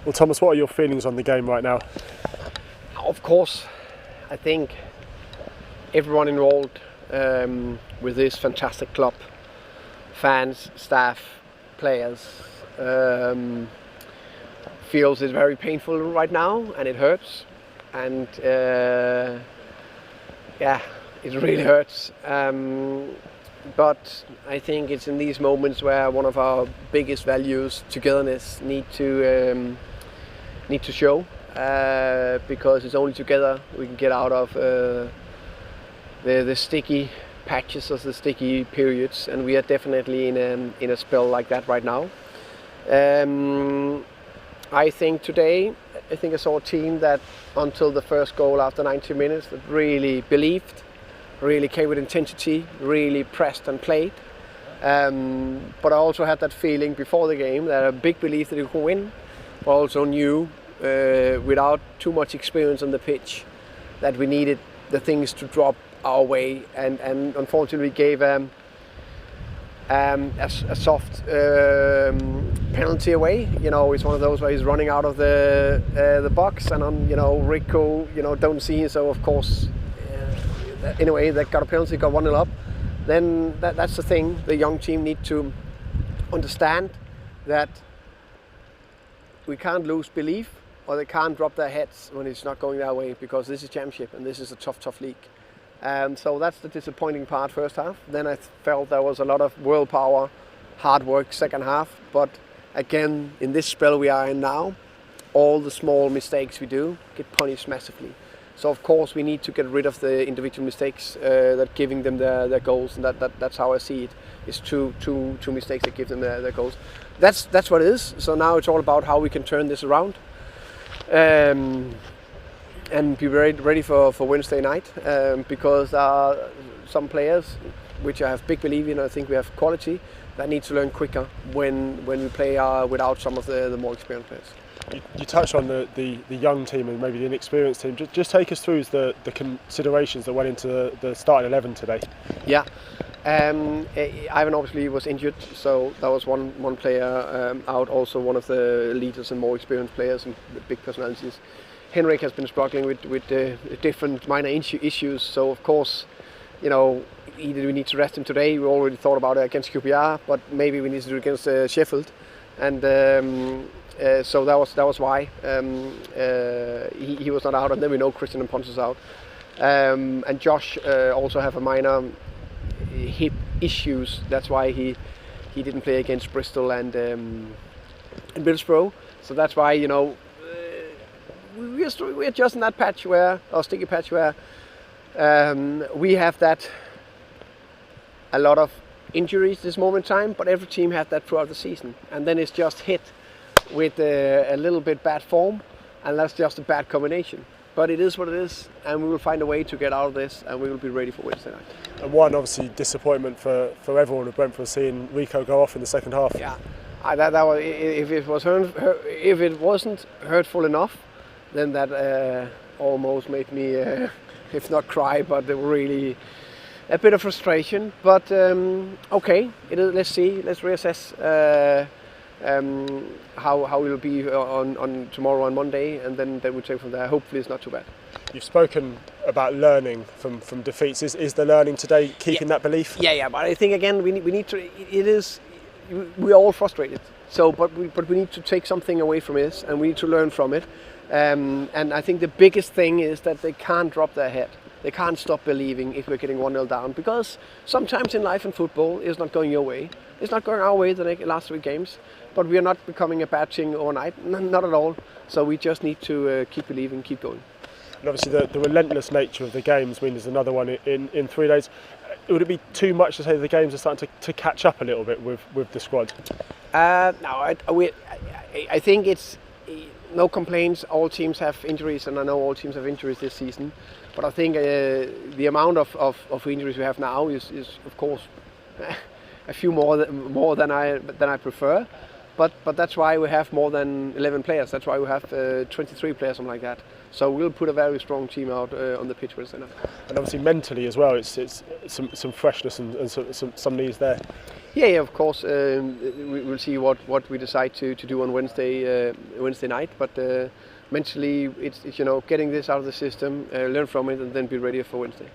Well, Thomas, what are your feelings on the game right now? Of course, I think everyone involved with this fantastic club, fans, staff, players, feels it's very painful right now, and it hurts, and it really hurts. But I think it's in these moments where one of our biggest values, togetherness, need to show, because it's only together we can get out of the sticky patches or the sticky periods, and we are definitely in a spell like that right now. I think today, I saw a team that until the first goal after 90 minutes that really believed, really came with intensity, really pressed and played. But I also had that feeling before the game, that a big belief that we could win, but also knew, without too much experience on the pitch, that we needed the things to drop our way, and unfortunately gave a soft penalty away. You know, it's one of those where he's running out of the box, and Rico, don't see, so of course, anyway, they got a penalty, got 1-0 up. Then that's the thing. The young team need to understand that we can't lose belief, or they can't drop their heads when it's not going their way, because this is Championship and this is a tough league. So that's the disappointing part first half. Then I felt there was a lot of willpower, hard work second half. But again, in this spell we are in now, all the small mistakes we do get punished massively. So of course we need to get rid of the individual mistakes that giving them their goals, and that's how I see it. It's two mistakes that give them their goals. That's what it is. So now it's all about how we can turn this around, and be ready for Wednesday night, because there are some players which I have big belief in. I think we have quality that need to learn quicker when we play without some of the more experienced players. You touched on the young team and maybe the inexperienced team. Just take us through the considerations that went into the starting 11 today. Yeah. Ivan obviously was injured, so that was one player out. Also one of the leaders and more experienced players and big personalities. Henrik has been struggling with different minor issues, so of course, either we need to rest him today. We already thought about it against QPR, but maybe we need to do it against Sheffield, and so that was why he was not out. And then we know Christian and Pontus out, and Josh also have a minor hip issues. That's why he didn't play against Bristol and Middlesbrough. So that's why we're just in that patch sticky patch where we have that a lot of injuries this moment in time, but every team had that throughout the season, and then it's just hit with a little bit bad form, and that's just a bad combination. But it is what it is, and we will find a way to get out of this, and we will be ready for Wednesday night. And one obviously disappointment for everyone at Brentford, seeing Rico go off in the second half. Yeah, that was, if it wasn't hurtful enough, then that almost made me, if not cry, but really a bit of frustration. But okay, let's see, let's reassess how it will be on tomorrow, on Monday, and then we'll take from there. Hopefully it's not too bad. You've spoken about learning from defeats. Is the learning today keeping that belief? Yeah, but I think again we need to. We're all frustrated. So, but we need to take something away from this, and we need to learn from it. And I think the biggest thing is that they can't drop their head. They can't stop believing if we're getting 1-0 down, because sometimes in life and football it's not going your way. It's not going our way the last 3 games, but we are not becoming a bad thing overnight, not at all. So we just need to keep believing, keep going. And obviously the relentless nature of the games means there's another one in 3 days. Would it be too much to say the games are starting to catch up a little bit with the squad? No, I think it's no complaints. All teams have injuries, and I know all teams have injuries this season. But I think the amount of injuries we have now is of course a few more than I prefer. But that's why we have more than 11 players. That's why we have 23 players, something like that. So we'll put a very strong team out on the pitch Wednesday night. And obviously mentally as well, it's some freshness and some needs there. Yeah, of course. We'll see what we decide to do on Wednesday night. But mentally, it's getting this out of the system, learn from it, and then be ready for Wednesday.